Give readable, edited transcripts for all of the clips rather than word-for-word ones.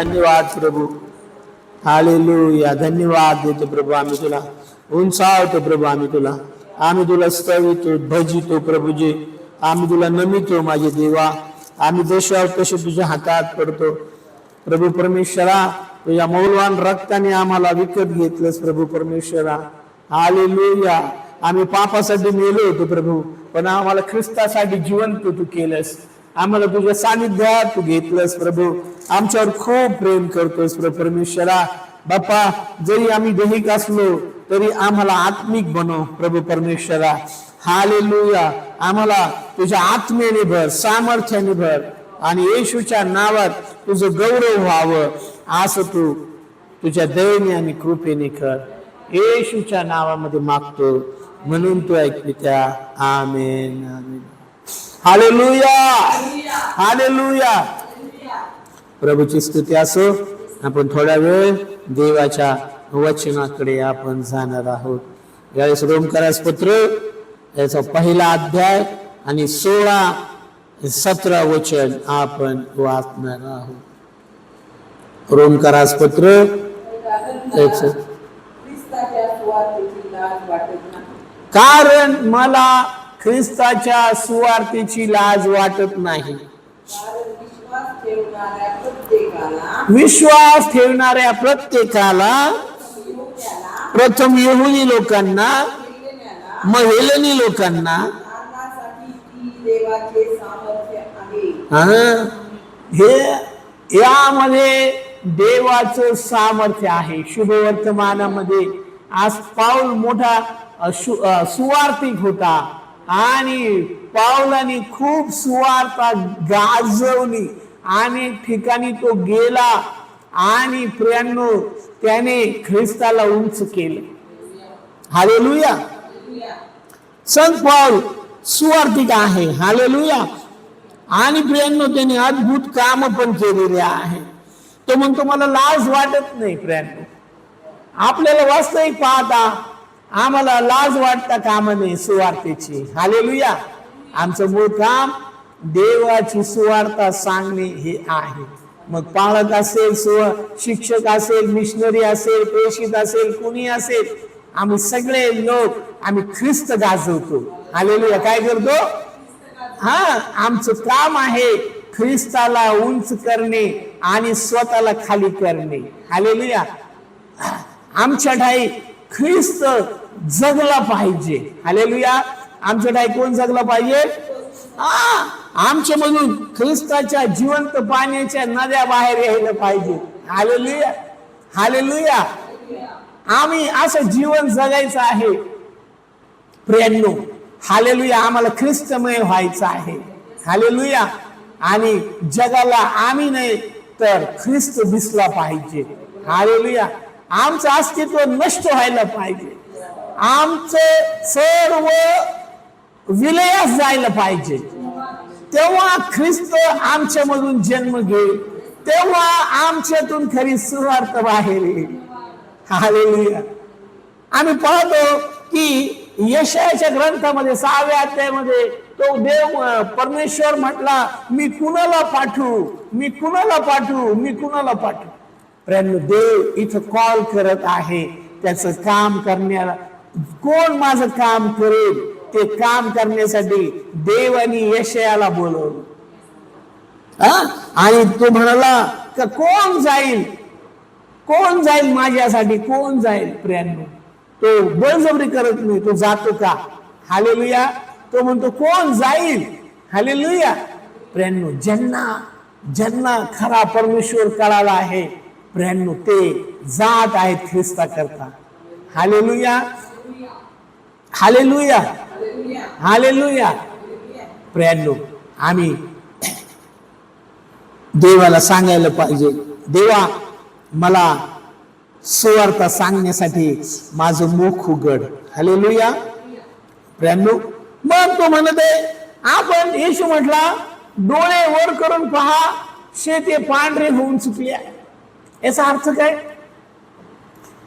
धन्यवाद प्रभू. हालेलुया. धन्यवाद देतो प्रभू. आम्ही तुला उंचावतो प्रभू. आम्ही तुला स्तवितो, भजितो प्रभूजी. आम्ही तुला नमितो माझे देवा. आम्ही देशावर कसे तुझ्या हातात पडतो प्रभू परमेश्वरा. तुझ्या मौल्यवान रक्ताने आम्हाला विकत घेतलंस प्रभू परमेश्वरा. हालेलुया. आम्ही पापासाठी मेलो होतो प्रभू, पण आम्हाला ख्रिस्तासाठी जिवंत तू केलंस. आम्हाला तुझ्या सानिध्यात तू घेतलंस प्रभू. आमच्यावर खूप प्रेम करतोस प्रभू परमेश्वरा. बाप्पा, जरी आम्ही दैहिक असलो तरी आम्हाला आत्मिक बनव प्रभू परमेश्वरा. हालेलुया. आम्हाला तुझ्या आत्मेने भर, सामर्थ्याने भर, आणि येशूच्या नावात तुझं गौरव व्हावं असं तू तुझ्या दयेने आणि कृपेने कर. येशूच्या नावामध्ये मागतो म्हणून तू ऐकत्या. आमेन आमेन. हालेलुया. हालेलुया. प्रभूची स्तुती असो. आपण थोडा वेळ देवाच्या वचनाकडे आपण जाणार आहोत. यावेळेस रोमकरास पत्र याचा पहिला अध्याय आणि 16-17 वचन आपण वाचणार आहोत. रोमकरास पत्र कारण मला ख्रिस्ताच्या सुवार्तेची लाज वाटत नाही. विश्वास ठेवणाऱ्या प्रत्येकाला, प्रथम यहुदी लोकांना, मग हेलेनी लोकांना, हे यामध्ये देवाचं सामर्थ्य आहे. शुभ वर्तमानामध्ये आज पाऊल मोठा सुवार्तिक होता आणि पाऊलाने खूप सुवार्ता गाजवली. अनेक ठिकाणी तो गेला आणि प्रियांनो त्याने ख्रिस्ताला उंच केले. हालेलुया. संत पाऊल सुवार्तिक आहे. हालेलुया. आणि प्रियांनो त्याने अद्भुत काम पण केलेले आहे. तो म्हणतो मला लाज वाटत नाही. प्रियांनो, आपल्याला वास्तविक पाहता आम्हाला लाज वाटता कामा नये सुवार्तेची. हालेलुया. आमचं मूळ काम देवाची सुवार्ता सांगणे हे आहे. मग पालक असेल, शिक्षक असेल, मिशनरी असेल, प्रेषित असेल, कुणी असेल, आम्ही सगळे लोक आम्ही ख्रिस्त गाजवतो. हालेलुया. काय करतो? आमचं काम आहे ख्रिस्ताला उंच करणे आणि स्वतःला खाली करणे. हालेलुया. आमच्या ठाई ख्रिस्त जगला पाहिजे. हालेलुया. आमच्या ठाई कोण जगला पाहिजे? आमच्या मधून ख्रिस्ताच्या जिवंत पाण्याच्या नद्या बाहेर यायला पाहिजे. हालेलुया. हालेलुया. आम्ही असं जीवन जगायचं आहे प्रियांनो. हालेलुया. आम्हाला ख्रिस्तमय व्हायचं आहे. हालेलुया. आणि जगाला आम्ही नाही तर ख्रिस्त दिसला पाहिजे. हालेलुया. आमचं अस्तित्व नष्ट व्हायला पाहिजे. आमचं सर्व विलयास जायला पाहिजे. तेव्हा ख्रिस्त आमच्या मधून जन्म घेईल. तेव्हा आमच्यातून खरी सुवार्ता बाहेर येईल. हालेलुया. आम्ही पाहतो की यशायाच्या ग्रंथामध्ये 6व्या अध्यायामध्ये तो देव परमेश्वर म्हटला, मी कुणाला पाठवू, मी कुणाला पाठवू, मी कुणाला पाठवू. देव इथं कॉल करत आहे. त्याचं काम करण्याला कोण माझं काम करेल? ते काम करण्यासाठी देवानी यशायाला बोलवलं. आणि तो म्हणाला का कोण जाईल, कोण जाईल माझ्यासाठी, कोण जाईल? प्रियांनो, तो बळजबरी करत नाही. तो जातो का? हालेलुया. तो म्हणतो कोण जाईल? हालेलुया. प्रियांनो, ज्यांना खरा परमेश्वर कळाला आहे प्रियांनो, ते जात आहेत ख्रिस्ता करता. हालेलुया. हालेलुया. हालेलुया. प्रियांनो, आम्ही देवाला सांगायला पाहिजे, देवा मला सुवार्ता सांगण्यासाठी माझं मुख उघड. हालेलुया. प्रियांनो, मग तो म्हणत आहे, आपण येशू म्हटला डोळे वर करून पहा, शेते पांढरे होऊन चुकले. याचा अर्थ काय?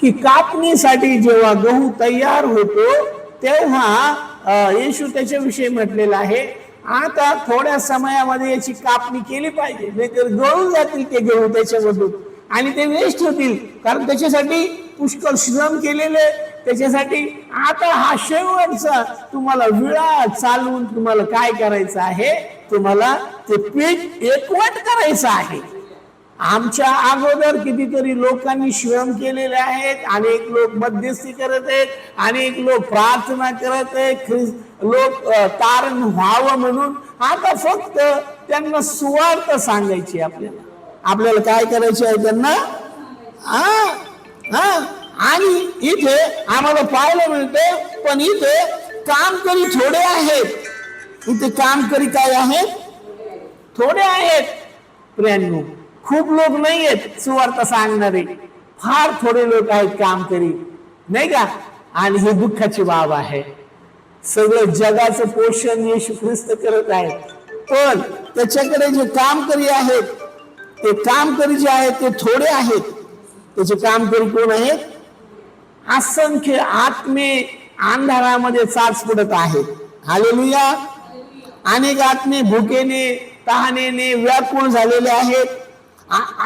की कापणीसाठी जेव्हा गहू तयार होतो तेव्हा येशू त्याच्याविषयी म्हटलेलं आहे, आता थोड्या समयामध्ये याची कापणी केली पाहिजे, नाहीतर गळून जातील ते गहू त्याच्यामधून. आणि ते वेस्ट होतील, कारण त्याच्यासाठी पुष्कळ श्रम केलेले, त्याच्यासाठी आता हा शेवटचा तुम्हाला विळा चालवून तुम्हाला काय करायचं आहे, तुम्हाला ते पीठ एकवट करायचं आहे. आमच्या अगोदर कितीतरी लोकांनी श्रम केलेले आहेत, अनेक लोक मध्यस्थी करत आहेत, अनेक लोक प्रार्थना करत आहेत, लोक तारण व्हावं म्हणून. आता फक्त त्यांना सुवार्थ सांगायची, आपल्याला काय करायचे आहे त्यांना. आणि इथे आम्हाला पाहायला मिळते, पण इथे कामकरी थोडे आहेत. इथे कामकरी काय आहेत, थोडे आहेत प्रियांनो, खूप लोक नाही आहेत सुवार्थ सांगणारे, फार थोडे लोक आहेत कामकरी, नाही का. आणि ही दुःखाची बाब आहे. सगळं जगाचं पोषण येशू ख्रिस्त करत आहेत, पण त्याच्याकडे जे कामकरी आहेत, ते कामकरी जे आहेत ते थोडे आहेत. त्याचे कामकरी कोण आहेत, असंख्य आत्मे अंधारामध्ये चाच पडत आहेत. हालेलुया. अनेक आत्मे भुकेने तहानेने व्याकुळ झालेले आहेत.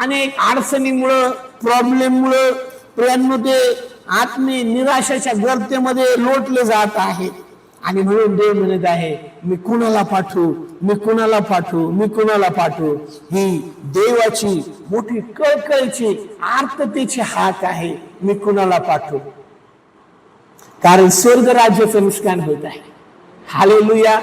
अनेक अडचणीमुळं प्रॉब्लेममुळं प्रियांनो ते आत्मे निराशाच्या गर्तेमध्ये लोटले जात आहेत. आणि म्हणून देव म्हणत आहे, मी कुणाला पाठवू, मी कुणाला पाठवू, मी कुणाला पाठवू. ही देवाची मोठी कळकळीची आर्ततेची हाक आहे, मी कुणाला पाठवू. कारण स्वर्ग राज्याचं नुकसान होत आहे. हालेलुया.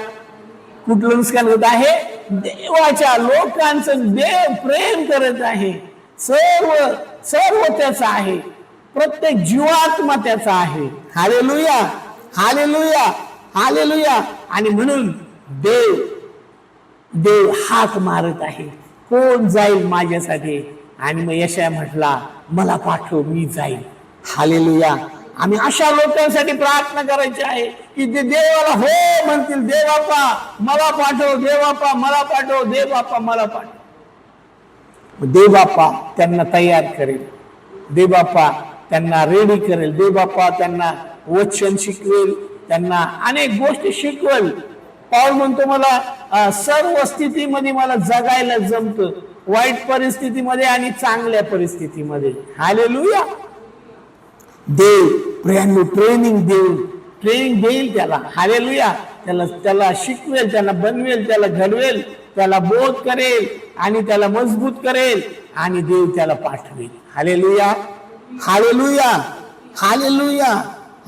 कुठलं नुकसान होत आहे, देवाच्या लोकांचं देव प्रेम करत आहे. सर्व सर्व त्याचा आहे, प्रत्येक जीवात्मा त्याचा आहे. Hallelujah, hallelujah, hallelujah. आणि म्हणून देव हाक मारत आहे, कोण जाईल माझ्यासाठी. आणि मग यशाया म्हटला, मला पाठव, मी जाईल. हालेलुया. आम्ही अशा लोकांसाठी प्रार्थना करायची आहे की ते देवाला हो म्हणतील, देवापा मला पाठव, देवापा मला पाठव, देवापा मला पाठव. देवबापा त्यांना तयार करेल, देवबापा त्यांना रेडी करेल, देवबापा त्यांना वचन शिकवेल, त्यांना अनेक गोष्टी शिकवेल. पाऊल म्हणतो, मला सर्व स्थितीमध्ये मला जगायला जमतं, वाईट परिस्थितीमध्ये आणि चांगल्या परिस्थितीमध्ये. हालेलुया. देव प्रियांनो ट्रेनिंग देईल त्याला. हालेलुया. त्याला शिकवेल, त्याला बनवेल, त्याला घडवेल, त्याला बोध करेल आणि त्याला मजबूत करेल आणि देव त्याला पाठवेल. Hallelujah, hallelujah, hallelujah,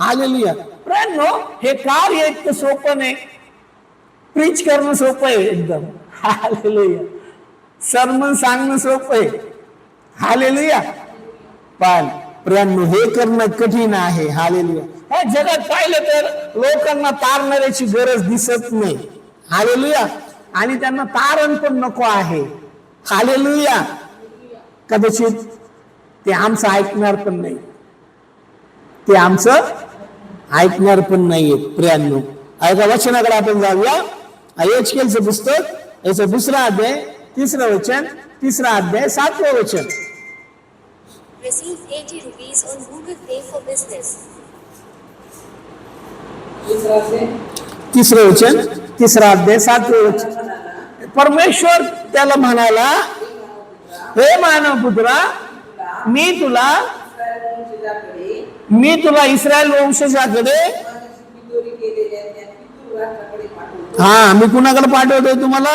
hallelujah. प्रियांनो हे कार्य इतकं सोपं नाही. प्रीच करणं सोपं आहे एकदम. हालेलुया. सर्मन सांगणं सोपं आहे. हालेलुया. पण प्रियांनो हे करणं कठीण आहे. हालेलुया. ह्या जगात पाहिलं तर लोकांना तारणाऱ्याची गरज दिसत नाही. हालेलुया. आणि त्यांना तारण पण नको आहे. हालेलुया. कदाचित ते आमचं ऐकणार पण नाही, ते आमचं ऐकणार पण नाहीये. प्रियांनो ऐका, वचनाकडे आपण जाऊया. एचकेलचं पुस्तक, याचा 2रा अध्याय 3रं वचन, 3रा अध्याय 7वें वचन. Receive 80 rupees on Google Pay for business. 3रं वचन, 3रा अध्याय 7वें वचन. परमेश्वर त्याला म्हणाला, हे मानव पुत्रा, मी तुला इस्रायल वंशजाकडे, हा मी कुणाकडे पाठवतोय तुम्हाला.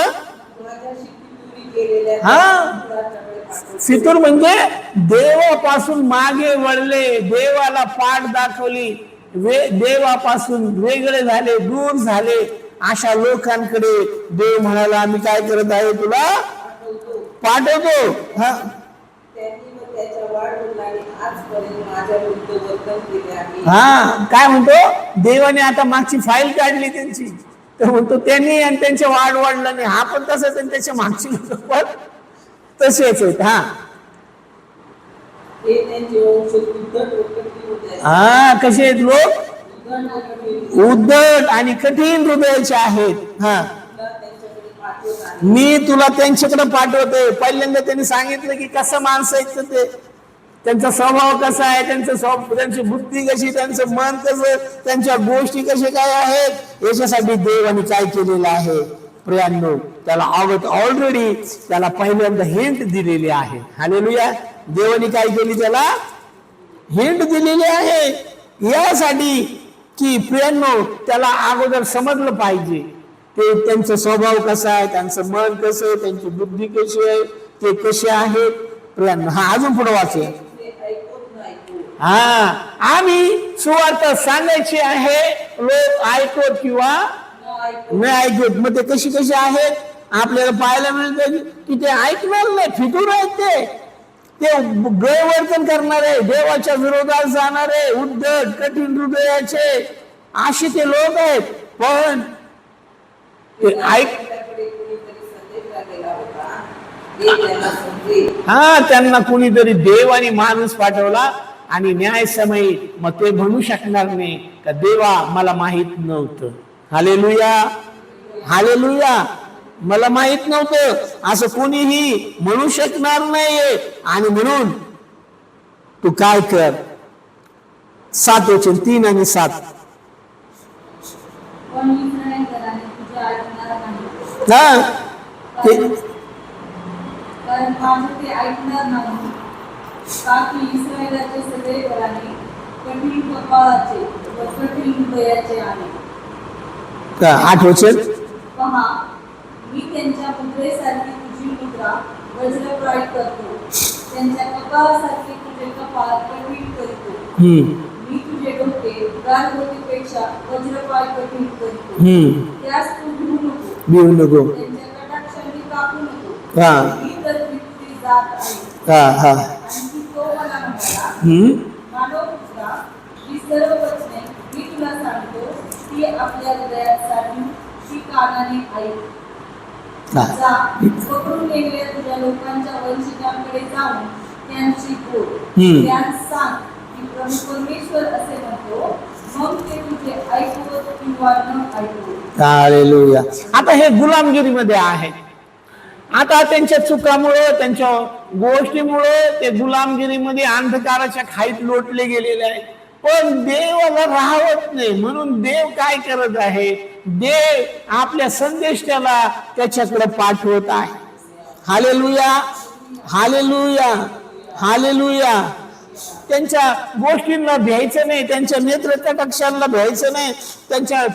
हा फितूर म्हणजे देवापासून मागे वळले, देवाला पाठ दाखवली, देवापासून वेगळे झाले, दूर झाले, अशा लोकांकडे देव म्हणाला, आम्ही काय करत आहे, तुला पाठवतो. हा काय म्हणतो, देवाने आता मागची फाईल काढली त्यांची, तर म्हणतो त्यांनी आणि त्यांच्या वाढलं नाही. हा पण तसंच, त्याच्या मागची पण तसेच आहेत. हा कसे आहेत लोक, उद्धट आणि कठीण हृदयाचे आहेत. हा मी तुला त्यांच्याकडे पाठवते. पहिल्यांदा त्यांनी सांगितलं की कसं माणसं आहेत ते, त्यांचा स्वभाव कसा आहे, त्यांची बुद्धी कशी, त्यांचं मन कसं, त्यांच्या गोष्टी कशा काय आहेत, याच्यासाठी देवाने काय केलेलं आहे. प्रियांनो, त्याला ऑलरेडी त्याला पहिल्यांदा हिंट दिलेली आहे. हालेलुया. देवाने काय केली? त्याला हिंट दिलेली आहे यासाठी की प्रियांनो त्याला अगोदर समजलं पाहिजे ते त्यांचा स्वभाव कसा आहे, त्यांचं मन कसं आहे, त्यांची बुद्धी कशी आहे, ते कसे आहेत. प्रियांनो, हा अजून पुढे वाचूया. आम्ही सुवार्थ सांगायची आहे, लोक ऐकत किंवा नाही ऐकत. मग ते कशी कशी आहेत आपल्याला पाहायला मिळते की ते ऐकणार नाही, फितूर आहेत, ते गैरवर्तन करणारे, देवाच्या विरोधात जाणारे, उद्धट कठीण हृदयाचे असे ते लोक आहेत. पण ते त्यांना कुणीतरी देव आणि माणूस पाठवला आणि न्याय समयी मग ते म्हणू शकणार नाही का देवा मला माहित नव्हतं. Hallelujah, hallelujah. मला माहित नव्हतं असं कोणीही म्हणू शकणार नाहीये. आणि म्हणून तू काय कर, 7 वचन 3 आणि 7. कारण माझे ते ऐकणार नाही, का की इस्रायलाचे सगळे घराणे कठीण कपाळाचे व कठीण हृदयाचे आहे. 8 वचन. पहा, मी त्यांच्या मुद्रेसारखी तुझी मुद्रा वज्रप्राय करतो, त्यांच्या कपाळासारखे तुझे कपाळ कठीण करतो. मी तुझे डोके गारगोटीपेक्षा वज्रप्राय कठीण करतो. त्यास तू भिवू नको, त्यांच्या कटाक्षांनी कापू नको. मी तर तृप्ती जात आहे. आणि तो मला म्हणाला, मानवपुत्रा, ही सर्व वचने मी तुला सांगतो ती आपल्या हृदयात साठवून ती कानाने ऐक. जा, पकडून नेलेल्या तुझ्या लोकांच्या वंशजांकडे जाऊन त्यांची बोल, त्यांस सांग की प्रभू परमेश्वर असे म्हणतो, मग ते तुझे ऐकवत किंवा न ऐकवत. हालेलुया. आता हे गुलामगिरीमध्ये आहे. आता त्यांच्या चुकामुळे, त्यांच्या गोष्टीमुळे ते गुलामगिरीमध्ये अंधकाराच्या खाईत लोटले गेलेले आहे. पण देवाला राहत नाही. म्हणून देव काय करत आहे? देव आपल्या संदेश त्याच्याकडे पाठवत आहे. Hallelujah, hallelujah, hallelujah. त्यांच्या गोष्टींना भ्यायचं नाही, त्यांच्या नेत्रकटाक्षांना भ्यायचं नाही. त्यांच्या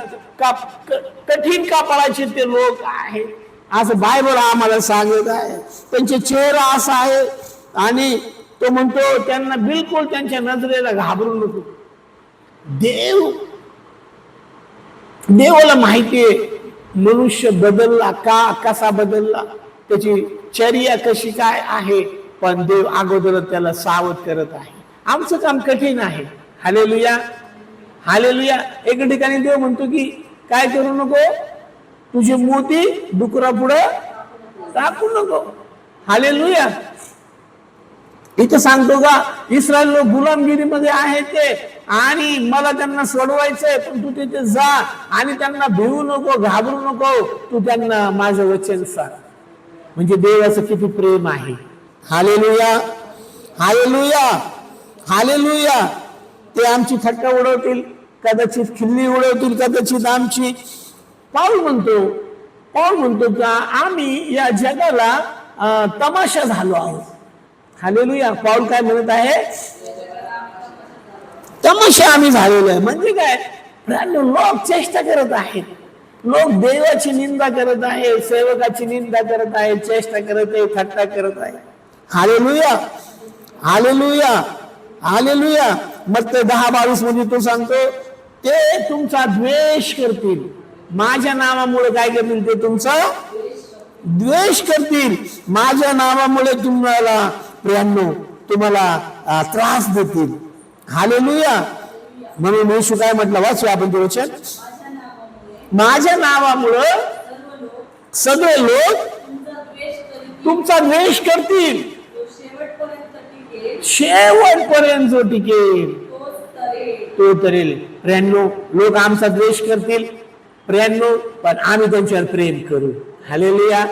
कठीण कपाळाचे ते लोक आहेत असं बायबल आम्हाला सांगत आहे. त्यांचे चेहरा असा आहे आणि तो म्हणतो त्यांना बिलकुल त्यांच्या नजरेला घाबरू नको. देवाला माहितीये मनुष्य बदलला का, कसा बदलला, त्याची चर्या कशी काय आहे. पण देव अगोदर त्याला सावध करत आहे. आमचं काम कठीण आहे. Hallelujah, hallelujah. एका ठिकाणी देव म्हणतो की काय करू नको, तुझे मोती डुकरा पुढे टाकू नको. हालेलुया. इथं सांगतो का इस्रायल लोक गुलामगिरीमध्ये आहेत ते, आणि मला त्यांना सोडवायचंय, पण तू तिथे जा आणि त्यांना भिवू नको, घाबरू नको, तू त्यांना माझं वचन सांग. म्हणजे देवाचं किती प्रेम आहे. Hallelujah, hallelujah, hallelujah. ते आमची थट्टा उडवतील, कदाचित खिल्ली उडवतील, कदाचित आमची. पाऊल म्हणतो का आम्ही या जगाला तमाशा झालो आहोत. हालेलुया. पाऊल काय म्हणत आहे? तमाशा आम्ही झालेलो आहे. म्हणजे काय? लोक चेष्टा करत आहेत, लोक देवाची निंदा करत आहे, सेवकाची निंदा करत आहे, चेष्टा करत आहे, थट्टा करत आहे. Hallelujah, hallelujah, hallelujah. मग ते 10:22 मध्ये तो सांगतो ते तुमचा द्वेष करतील. माझ्या नावामुळे काय करतील? ते तुमचा द्वेष करतील. माझ्या नावामुळे तुम्हाला त्रास देतील. हालेलुया. म्हणून येशू काय म्हटलं? वाचूया आपण ते वचन. माझ्या नावामुळे सगळे लोक तुमचा द्वेष करतील, शेवटपर्यंत जो टिकेल तो तरेल. प्रियांनो, लोक आमचा द्वेष करतील प्रियांनो, पण आम्ही त्यांच्यावर प्रेम करू. हालेलुया.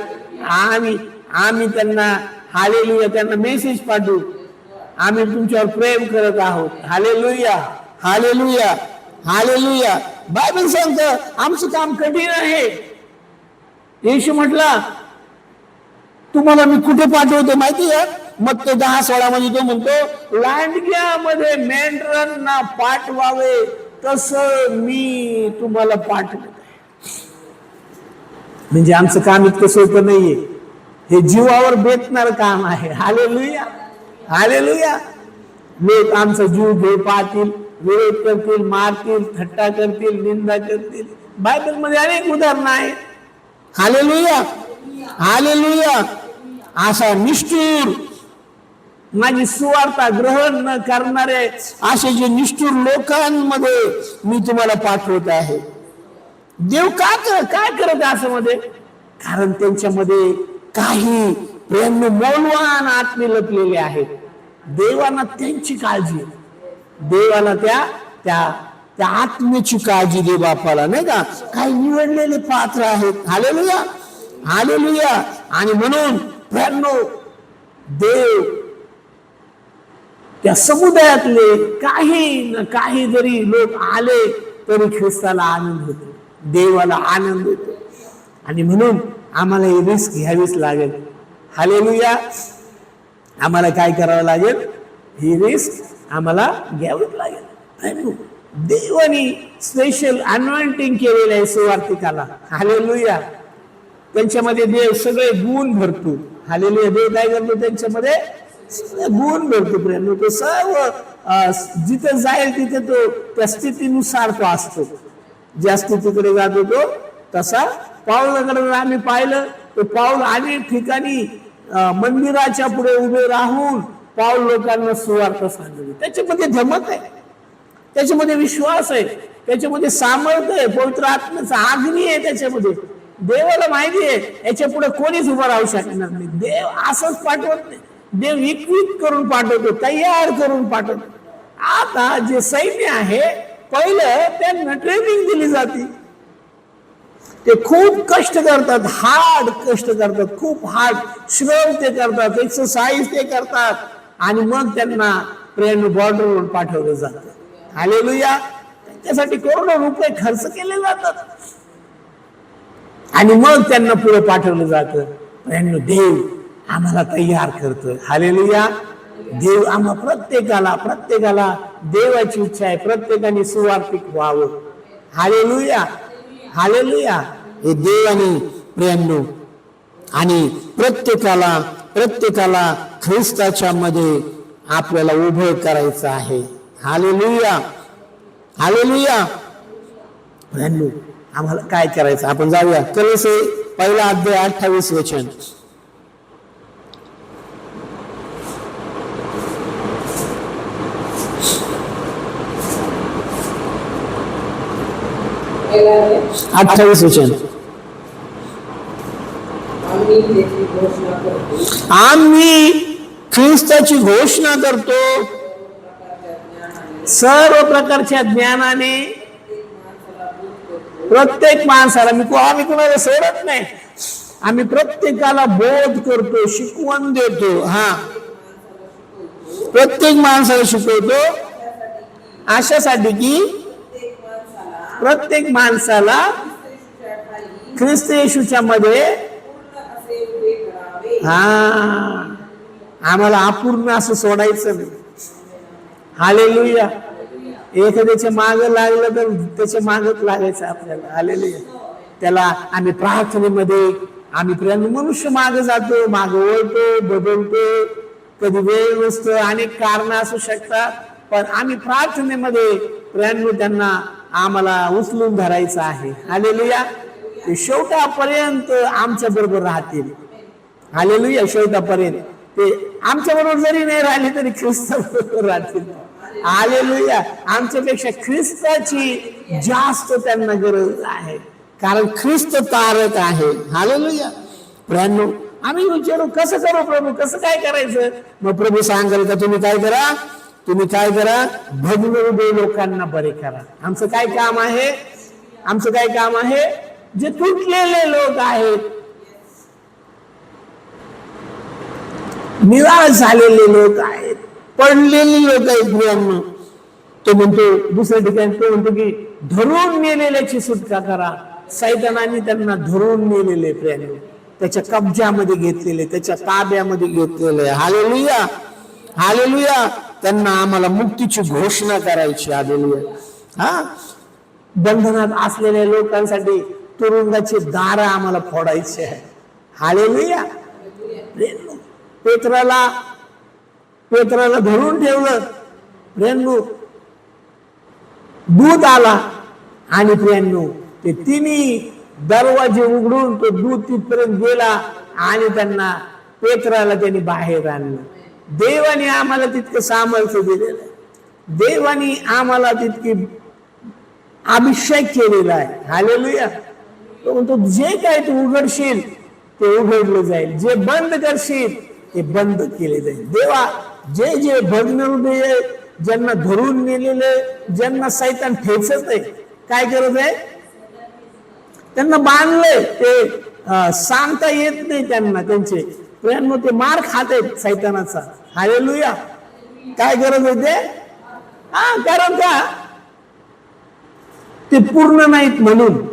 आम्ही त्यांना हालेलुया त्यांना मेसेज पाठवू, आम्ही तुमच्यावर प्रेम करत आहोत. Hallelujah, hallelujah, hallelujah. बायबल सांगतं आमचं काम कठीण आहे. येशू म्हटला तुम्हाला मी कुठे पाठवतो माहिती आहे? मग तो 10:16 मध्ये तो म्हणतो लांडग्यामध्ये मेंढरांना पाठवावे तसं मी तुम्हाला पाठवत. म्हणजे आमचं काम इतकं सोपं नाहीये, हे जीवावर बेतणार काम आहे. Hallelujah, hallelujah. लोक आमचा जीव घेऊ पाहतील, विरोध करतील, मारतील, थट्टा करतील, निंदा करतील. बायबल मध्ये अनेक उदाहरणं आहेत. Hallelujah, hallelujah. अशा निष्ठुर माझी सुवार्ता ग्रहण न करणारे असे जे निष्ठुर लोकांमध्ये मी तुम्हाला पाठवत आहे. देव काय करत असं मध्ये? कारण त्यांच्यामध्ये काही प्रेम मौल्यवान आत्मे लपलेले आहेत. देवाला त्यांची काळजी, देवाला त्या आत्मेची काळजी दे बापाला, नाही का? काही निवडलेले पात्र आहेत. Hallelujah, hallelujah. आणि म्हणून प्रेरणो देव त्या समुदायातले काही जरी लोक आले तरी ख्रिस्ताला आनंद होतो, देवाला आनंद होतो. आणि म्हणून आम्हाला ही रिस्क घ्यावीच लागेल. हालेलुया. आम्हाला काय करावं लागेल? ही रिस्क आम्हाला घ्यावीच लागेल. देवानी स्पेशल अनॉइंटिंग केलेलं आहे सुवार्तिकाला. हालेलुया. त्यांच्यामध्ये देव सगळे गुण भरतो. हालेलुया. देव काय करतो? त्यांच्यामध्ये गुण भरतो. प्रेम तो सर्व जिथे जाईल तिथे तो त्या स्थितीनुसार तो असतो. ज्या स्थितीकडे जातो तो तसा. पाऊलाकडे जर आम्ही पाहिलं तर पाऊल अनेक ठिकाणी मंदिराच्या पुढे उभे राहून पाऊल लोकांना सुवार्ता सांगतो. त्याच्यामध्ये धमक आहे, त्याच्यामध्ये विश्वास आहे, त्याच्यामध्ये सामर्थ्य आहे, पवित्र आत्म्याचा अग्नी आहे त्याच्यामध्ये. देवाला माहिती आहे याच्या पुढे कोणीच उभं राहू शकणार नाही. देव असंच पाठवत नाही, देव इक्विप करून पाठवतो, तयार करून पाठवतो. आता जे सैन्य आहे पहिलं त्यांना ट्रेनिंग दिली जाते. ते खूप कष्ट करतात, हार्ड कष्ट करतात, खूप हार्ड श्रम ते करतात, एक्सरसाइज ते करतात. आणि मग त्यांना प्रेम बॉर्डरवर पाठवलं जातं. हालेलुया. त्यासाठी करोडो रुपये खर्च केले जातात आणि मग त्यांना पुढे पाठवलं जातं. प्रेम देव आम्हाला तयार करतोय. हालेलुया. देव आम्हा प्रत्येकाला देवाची इच्छा आहे प्रत्येकाने सुवार्तिक व्हावं. Hallelujah, hallelujah. हे देवाने प्रेम आणि प्रत्येकाला ख्रिस्ताच्या मध्ये आपल्याला उभं करायचं आहे. Hallelujah, hallelujah. प्रेम आम्हाला काय करायचं? आपण जाऊया कलोसे 1 अध्याय 28 वचन. अठ्ठावीस वचन. आम्ही ख्रिस्ताची घोषणा करतो सर्व प्रकारच्या ज्ञानाने प्रत्येक माणसाला. आम्ही कुणाला सोडत नाही, आम्ही प्रत्येकाला बोध करतो, शिकवण देतो. प्रत्येक माणसाला शिकवतो अशासाठी की प्रत्येक माणसाला ख्रिस्त येशूच्या मध्ये आम्हाला अपूर्ण असं सोडायचं नाही. हालेलुया. एखाद्याच्या माग लागलं तर त्याच्या मागच लागायचं आपल्याला. हालेलुया. त्याला आम्ही प्रार्थनेमध्ये आम्ही मनुष्य माग जातो, माग वळतो, बदलतो, कधी वेळ नसतो, अनेक कारण असू शकतात. पण आम्ही प्रार्थनेमध्ये त्यांना आम्हाला उचलून धरायचं आहे. हालेलुया. ते शेवटापर्यंत आमच्या बरोबर राहतील. हालेलुया. शेवटापर्यंत ते आमच्या बरोबर जरी नाही राहिले तरी ख्रिस्त बरोबर राहतील. हालेलुया. आमच्यापेक्षा ख्रिस्ताची जास्त त्यांना गरज आहे, कारण ख्रिस्त तारक आहे. हालेलुया. प्रेरणो आम्ही विचारू कसं करू प्रभू, कसं काय करायचं? मग प्रभू सांगाल का तुम्ही काय करा, तुम्ही काय करा, भगवं लोकांना बरे करा. आमचं काय काम आहे? आमचं काय काम आहे? जे तुटलेले लोक आहेत, निराश झालेले लोक आहेत, पडलेले लोक आहेत. तो म्हणतो दुसऱ्या ठिकाणी तो म्हणतो की धरून मेलेल्याची सुटका करा, सैतानाने त्यांना धरून नेलेले प्रेम, त्याच्या कब्जामध्ये घेतलेले, त्याच्या ताब्यामध्ये घेतलेले. Hallelujah, hallelujah. त्यांना आम्हाला मुक्तीची घोषणा करायची. हालेलुया. हा, बंधनात असलेल्या लोकांसाठी तुरुंगाचे दार आम्हाला फोडायचे आहे. हालेलुया. पेत्राला धरून ठेवलं. प्रेमू दूत आला आणि प्रेमू ते तिन्ही दरवाजे उघडून तो दूत तिथपर्यंत गेला आणि त्यांना पेत्राला त्यांनी बाहेर आणलं. देवाने आम्हाला तितकं सामर्थ्य दिलेलं आहे. देवाने आम्हाला तितकी अभिषेक केलेला आहे. हालेलुया. तो म्हणतो जे काय तू उघडशील ते उघडलं जाईल, जे बंद करशील ते बंद केले जाईल. देवा जे जे भग्न हृदय ज्यांना धरून नेलेले, ज्यांना सैतान ठेचत आहे, काय करत आहे, त्यांना बांधलंय, ते सांगता येत नाही त्यांना, त्यांचे प्रेम ते मार खात आहेत सैतानाचा. हालेलुया. काय गरज आहे ते? कारण का ते पूर्ण नाहीत म्हणून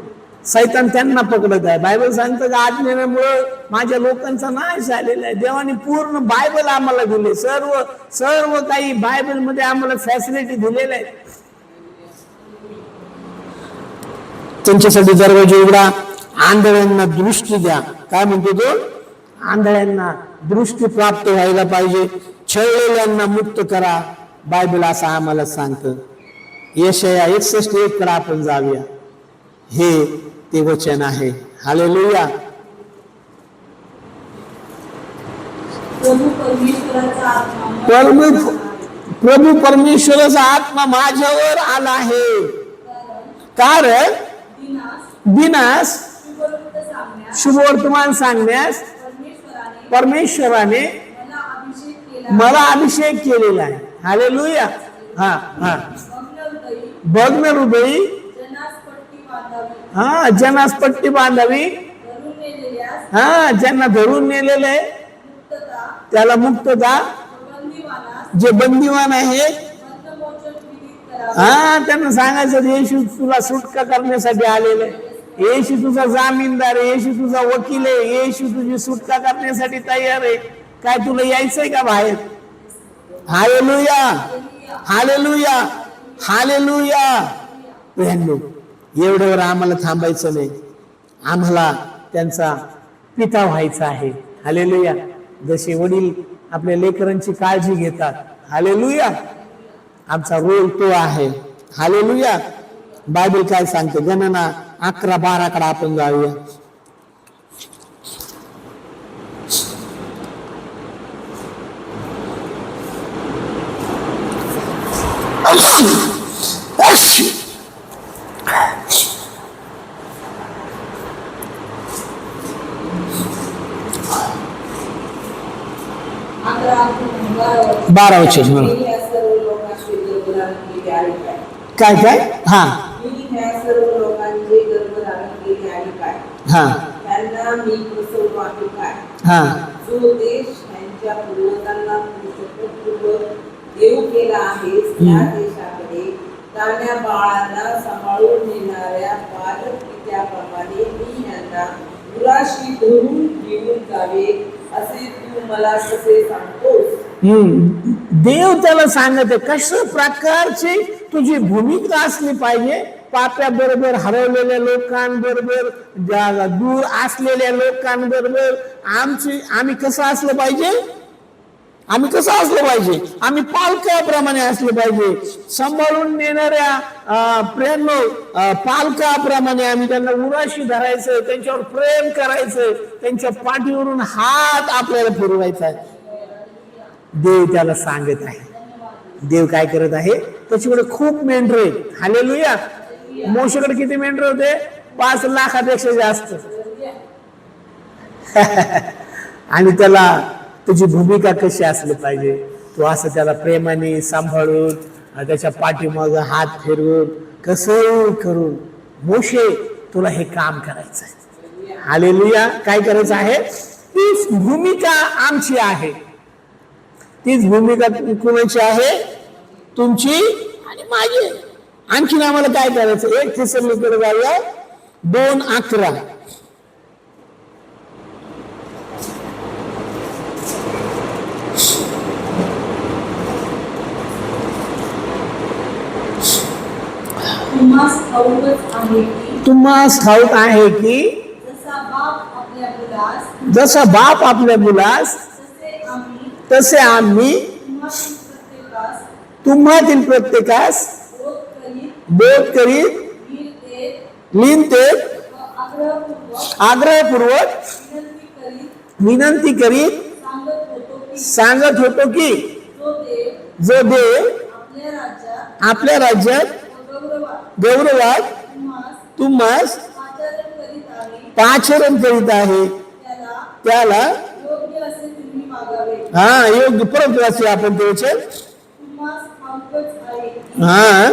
सैतान त्यांना पकडत आहे. बायबल सांगतं का आज्ञेमुळे माझ्या लोकांचा नाश झालेला आहे. देवाने पूर्ण बायबल आम्हाला दिले, सर्व काही बायबल मध्ये आम्हाला फॅसिलिटी दिलेल्या आहेत. त्यांच्यासाठी दरवाजे उघडा, आंधळ्यांना दृष्टी द्या. काय म्हणतो तो? आंधळ्यांना दृष्टी प्राप्त व्हायला पाहिजे, छळलेल्यांना मुक्त करा. बायबल असं आम्हाला सांगतं. यशाया 61:1 कडे आपण जाऊया. हे ते वचन आहे. हालेलुया. प्रभू परमेश्वराचा आत्मा माझ्यावर आला आहे, कारण दिनास शुभवर्तमान सांगण्यास परमेश्वराने मला अभिषेक केलेला आहे. हालेलुया. हा हा. भग्न हृदयी जनास पट्टी बांधावी. ज्यांना धरून नेलेले त्याला मुक्तता, जे बंदिवान आहे त्यांना सांगायचं येशू तुला सुटका करण्यासाठी आलेलं आहे. येशू तुझा जामीनदार आहे, येशू तुझा वकील आहे, येशू तुझी सुटका करण्यासाठी तयार आहे. काय तुला यायचंय का बाहेर? Hallelujah, hallelujah, hallelujah. एवढ्यावर आम्हाला थांबायचं नाही, आम्हाला त्यांचा पिता व्हायचा आहे. हालेलुया. जसे वडील आपल्या लेकरांची काळजी घेतात, हालेलुया, आमचा रोल तो आहे. हालेलुया. बायबल काय सांगते? गणना 11-12 कडे आपण जाऊया. बारा वचन. काय काय? हा सर्व लोकांचे गर्भधारण केले आहे काय? त्यांना मी प्रसवलो आहे काय? जो देश त्यांच्या पूर्वजांना शपथपूर्वक देऊ केला आहे, त्या देशाकडे तान्या बाळांना सांभाळून नेणाऱ्या पालक पित्याप्रमाणे मी यांना मुलाशी धरून घेऊन जावे असे तू मला कसे सांगतोस? देव त्याला सांगत आहे कशा प्रकारची तुझी भूमिका असली पाहिजे. पाप्याबरोबर, हरवलेल्या लोकांबरोबर, दूर असलेल्या लोकांबरोबर आम्ही कसं असलं पाहिजे? आम्ही कसं असलं पाहिजे? आम्ही पालकाप्रमाणे असलं पाहिजे. सांभाळून नेणाऱ्या प्रेम पालकाप्रमाणे आम्ही त्यांना उराशी धरायचं, त्यांच्यावर प्रेम करायचं, त्यांच्या पाठीवरून हात आपल्याला फिरवायचा आहे. देव त्याला सांगत आहे. देव काय करत आहे? त्याच्याकडे खूप मेंढर आहेत. हालेलुया. मोशेकडे किती मेंढर होते? 5 लाखापेक्षा जास्त. आणि त्याला तुझी भूमिका कशी असली पाहिजे? तू असं त्याला प्रेमाने सांभाळून, त्याच्या पाठीमाग हात फिरवून, कसं करून, मोशे तुला हे काम करायचं आहे. हालेलुया. काय करायचं आहे? तीच भूमिका आमची आहे. तीच भूमिका कुणाची आहे? तुमची आणि माझी. आणखीन आम्हाला काय करायचं? 1 थिस्सलुनीकडे जाऊया. 2:11. तुम्हास ठाऊकच आहे की तुम्हास ठाऊक आहे की जसा बाप आपल्या मुलास जसा बाप आपल्या मुलास तसे आम्ही तसे आम्ही तुम्हातील प्रत्येकास तुम्हातील प्रत्येकास बोध करीत बोध करीत वीर देत लिहिते व आग्रहपूर्वक आग्रहपूर्वक विनंती करीत विनंती करीत सांगत होतो की सांगत होतो की जो देव जो देव आपल्या राज्यात आपल्या राज्यात व गौरवात गौरवात तुम्हास तुम्हास आचरण करीत आहे पाचारण करीत आहे त्याला योग्य असे तुम्ही मागावे. हा योग्य परत वाचूया आपण त्याचे तुम्हास ठाऊकच आहे की हा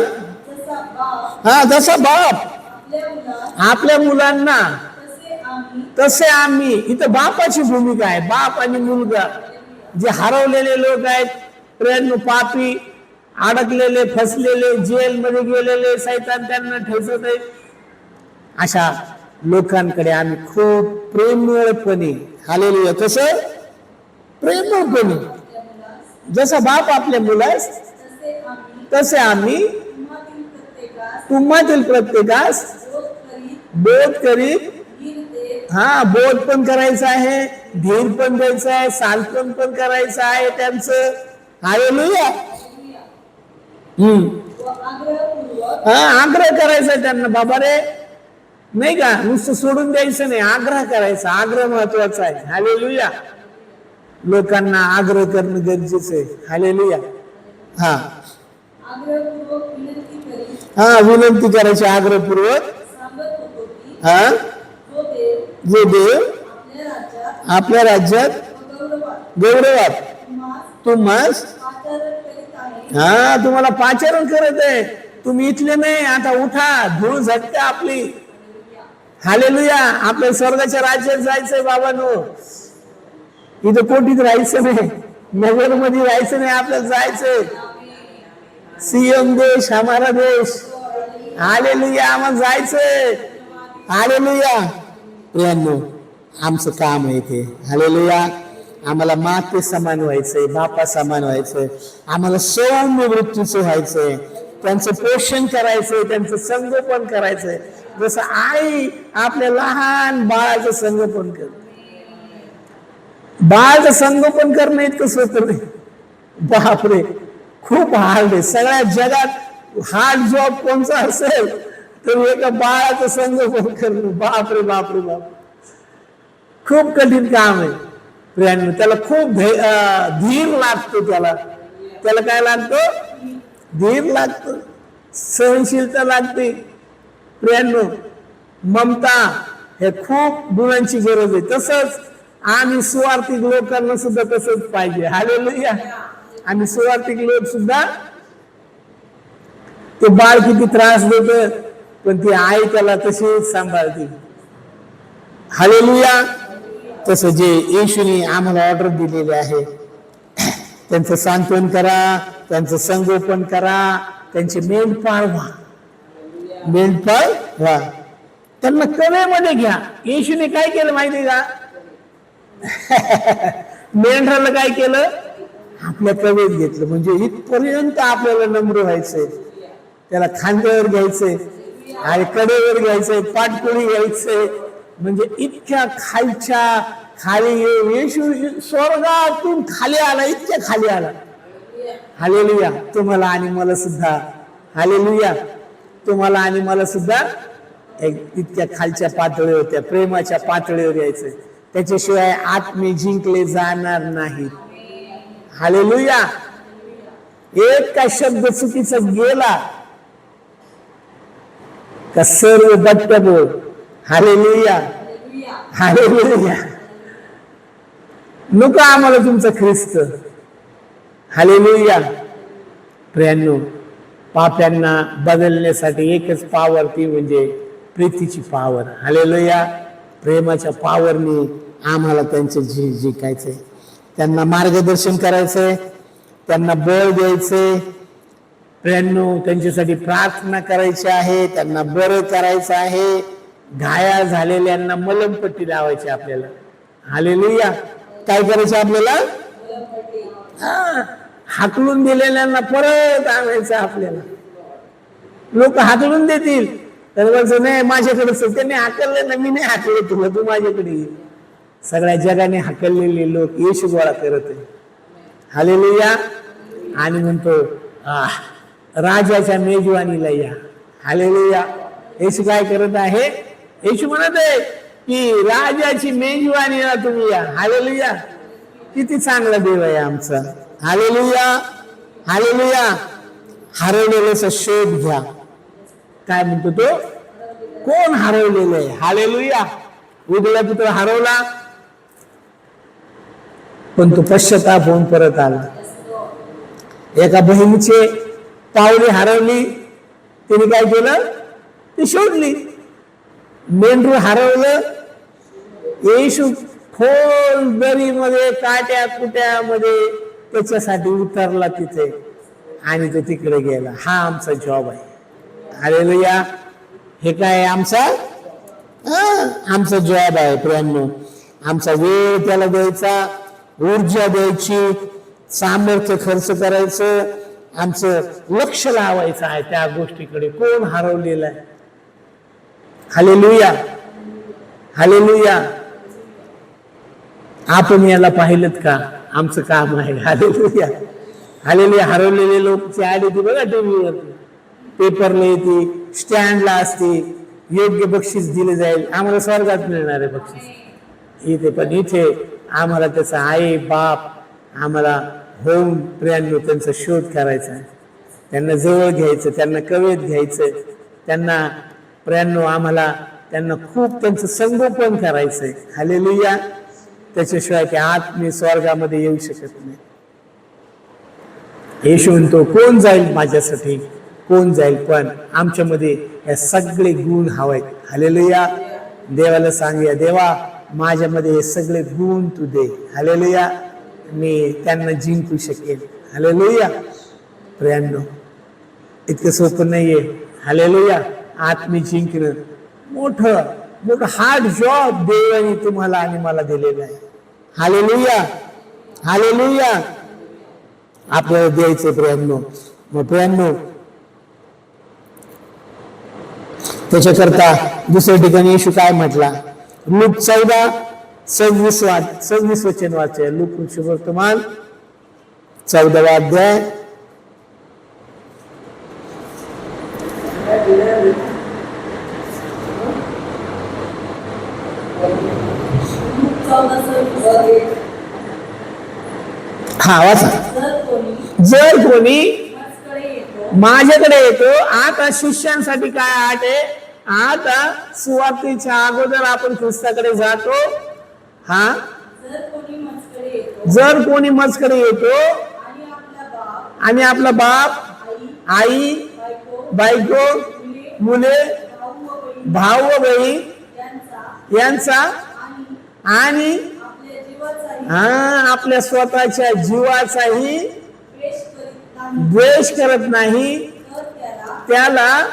जसा बाप हा जसा बाप आपल्या मुलास आपल्या मुलांना तसे आम्ही इथं बापाची भूमिका आहे. बाप आणि मुलगा जे हरवलेले लोक आहेत, प्रेम पापी अडकलेले फसलेले जेलमध्ये गेलेले सैतान त्यांना ठेचत आहे, अशा लोकांकडे आम्ही खूप प्रेमळपणे हालेलुया कसं प्रेमळपणे जसा बाप आपल्या मुलास तसे आम्ही तुम्हातील प्रत्येकास बोध करीत हा बोध पण करायचं आहे, धीर पण द्यायचं आहे, सांत्वन पण करायचं आहे त्यांचं. हालेलुया. हा आग्रह करायचा आहे त्यांना, बाबा रे नाही का नुसतं सोडून द्यायचं नाही, आग्रह करायचा. आग्रह महत्वाचा आहे. हालेलुया. लोकांना आग्रह करणं गरजेचं आहे. हालेलुया. हा हा विनंती करायची आग्रहपूर्वक. हा जो देव आपल्या राज्यात गौरवात तुम्हास हा तुम्हाला पाचारण करत आहे. तुम्ही इथले नाही, आता उठा, धूळ झटका आपली. हालेलुया. आपल्या स्वर्गाच्या राज्यात जायचंय बाबांनो. इथं कोटीत राहायचं नाही, नगर मध्ये राहायचं नाही, आपल्याला जायचंय. सियम देश हमारा देश. हालेलुया. आम्हाला जायचंय. हालेलुया. प्रियांनो आमचं काम आहे ते. हालेलुया. आम्हाला माते समान व्हायचंय, बापा समान व्हायचंय, आम्हाला सौम्य वृत्तीचं व्हायचंय, त्यांचं पोषण करायचंय, त्यांचं संगोपन करायचंय, जसं आई आपल्या लहान बाळाचं संगोपन करते. बाळाचं संगोपन करणं इतकं सोपं नाही. बापरे खूप हार्ड आहे. सगळ्या जगात हार्ड जॉब कोणचा असेल तर एका बाळाचं संगोपन करणं. बापरे बापरे बाप, खूप कठीण काम आहे प्रियांनो. त्याला खूप धीर लागतो. त्याला काय लागतो? धीर लागतो, सहनशीलता लागते प्रियांनो, ममता. हे खूप गुणांची गरज आहे. तसंच आम्ही सुवार्थिक लोकांना सुद्धा तसंच पाहिजे. हालेलुया. आम्ही सुवार्थिक लोक सुद्धा, ते बाळ किती त्रास देत पण ती आई त्याला तशीच सांभाळते. हालेलुया. तसं जे येशूने आम्हाला ऑर्डर दिलेले आहे, त्यांचं सांत्वन करा, त्यांचं संगोपन करा, त्यांचे मेंढपाळ व्हा. मेंढपाळ व्हा, त्यांना कवेमध्ये घ्या. येशूने काय केलं माहिती का? मेंढराला काय केलं? आपल्या कवेत घेतलं. म्हणजे इथपर्यंत आपल्याला नम्र व्हायचंय, त्याला खांद्यावर घ्यायचंय आणि कडेवर घ्यायचंय, पाठपोळी घ्यायचंय. म्हणजे इतक्या खालच्या खाली येशू स्वर्गातून खाली आला, इतक्या खाली आला. हालेलुया. तुम्हाला आणि मला सुद्धा, हालेलुया, तुम्हाला आणि मला सुद्धा इतक्या खालच्या पातळीवर, त्या प्रेमाच्या पातळीवर यायचंय. त्याच्याशिवाय आत्मे जिंकले जाणार नाही. हालेलुया. एक का शब्द चुकीचा गेला का सर्व बट्टबोळ. हालेलुया. हालेलुया. नको आम्हाला तुमचा ख्रिस्त. हालेलुया. प्रियांनो, पाप्यांना बदलण्यासाठी एकच पावर, ती म्हणजे प्रीतीची पावर. हालेलुया. प्रेमाच्या पावरने आम्हाला त्यांचे जिंकायचंय, त्यांना मार्गदर्शन करायचंय, त्यांना बळ द्यायचंय. प्रियांनो, त्यांच्यासाठी प्रार्थना करायची आहे, त्यांना बरं करायचं आहे. घाया झालेल्यांना मलमपट्टी लावायची आपल्याला. हालेलुया. काय करायचं आपल्याला? हाकलून दिलेल्यांना परत आणायचं आपल्याला. लोक हाकलून देतील तर बोलतो नाही माझ्याकडेच, त्यांनी हाकललं ना, मी नाही हाकलं तुला, तू माझ्याकडे ये. सगळ्या जगाने हाकललेले लोक येशू गोळा करत आहे. हालेलुया. आणि म्हणतो राजाच्या मेजवानीला या. हालेलुया. येशू काय करत आहे? येशू म्हणत आहे की राजाची मेजवानीला तुम्ही या. हालेलुया. किती चांगला देव आहे आमचा. हालेलुया. हालेलुया. हरवलेल्याचा शोध घ्या. काय म्हणतो तो? कोण हरवलेलं आहे? हालेलुया. उजळा पुत्र हरवला पण तो पश्चाताप होऊन परत आला. एका बहिणीचे पावले हरवली, तिने काय केलं? ती शोधली. मेंढरू हरवलं, येशू खोल दरीमध्ये काट्या कुट्यामध्ये त्याच्यासाठी उतरला तिथे आणि तो तिकडे गेला. हा आमचा जॉब आहे. हालेलुया. हे काय आमचा आमचा जॉब आहे प्रेमनो. आमचा वेळ त्याला द्यायचा, ऊर्जा द्यायची, सामर्थ्य खर्च करायचं, आमचं लक्ष लावायचं आहे त्या गोष्टीकडे. कोण हरवलेलं आहे? हालेलुया. हालेलुया. आपण याला पाहिलं का? आमचं काम आहे. हालेलुया. हालेलुया. हरवलेले लोक ऍड येते बघा टीव्हीवर, पेपरला येते, स्टँडला असते, योग्य बक्षीस दिले जाईल. आम्हाला स्वर्गात मिळणार आहे बक्षीस इथे, पण इथे आम्हाला त्याचा आई बाप आम्हाला होऊन प्रियांनो त्यांचा शोध करायचा आहे. त्यांना जवळ घ्यायचं, त्यांना कवेत घ्यायचं, त्यांना प्रियांनो आम्हाला त्यांना खूप त्यांचं संगोपन करायचंय. हालेलुया. त्याच्याशिवाय ते आत्मीय स्वर्गामध्ये येऊ शकत नाही. येशू म्हणतो कोण जाईल माझ्यासाठी, कोण जाईल? पण आमच्यामध्ये या सगळे गुण हवेत. हालेलुया. देवाला सांगूया, देवा माझ्यामध्ये हे सगळे गुण तू दे. हालेलुया. मी त्यांना जिंकू शकेल. हालेलुया. प्रियांनो इतकं सोपं नाहीये. हालेलुया. आत्मी जिंकणं मोठं मोठं हार्ड जॉब देवाने तुम्हाला आणि मला दिलेलं आहे. हालेलुया. हालेलुया. आपल्याला द्यायचं प्रियांनो. मग प्रियांनो त्याच्याकरता दुसऱ्या ठिकाणी येशू काय म्हटला? लूक 14:26 वचन वाचूया. लूक शुभवर्तमान 14वा अध्याय. हा वाचा. जर कोणी माझ्याकडे येतो. आता शिष्यांसाठी काय आट आहे? आता सुवार्तेच्या अगोदर आपण ख्रिस्ताकडे जातो. हा, जर कोणी मजकडे येतो आणि आपला बाप, आई, बायको, मुले, भाऊ व बहीण यांचा आणि आपल्या स्वतःच्या जीवाचाही द्वेष करत नाही, त्याला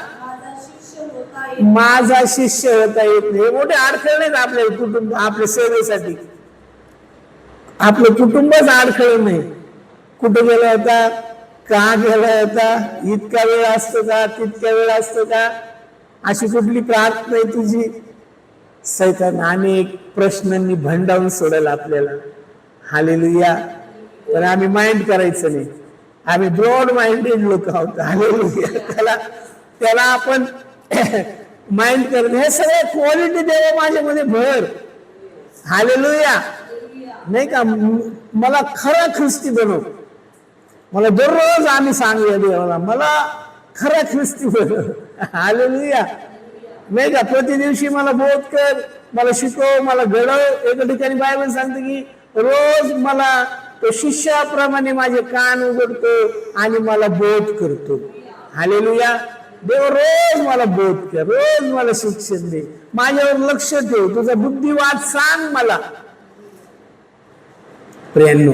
माझा शिष्य होता येत नाही. मोठे अडथळे नाहीत आपल्या कुटुंब, आपल्या सेवेसाठी. आपलं कुटुंबच अडथळे नाही. कुठं गेला होता, का गेला होता, इतका वेळ असतो का, तितका वेळ असतो का, अशी कुठली प्रार्थना आहे तुझी? सैतान अनेक प्रश्नांनी भंडावून सोडेल आपल्याला. हालेलुया. पण आम्ही माइंड करायचं नाही. आम्ही ब्रॉड माइंडेड लोक आहोत. हालेलुया. त्याला आपण माइंड करणं, हे सगळे क्वालिटी देवा माझ्यामध्ये भर. हालेलुया. नाही का? मला खरा ख्रिस्ती बनव. मला दररोज आम्ही सांगूया देवाला, मला खरा ख्रिस्ती बनव. हालेलुया. नाही का? प्रति दिवशी मला बोध कर, मला शिकव, मला घडव. एका ठिकाणी बायबल सांगते की रोज मला तो शिष्याप्रमाणे माझे कान उघडतो आणि मला बोध करतो. हालेलुया. देव रोज मला बोध कर, रोज मला शिक्षण दे, माझ्यावर लक्ष ठेव, तुझा बुद्धिवाद सांग मला. प्रियांनो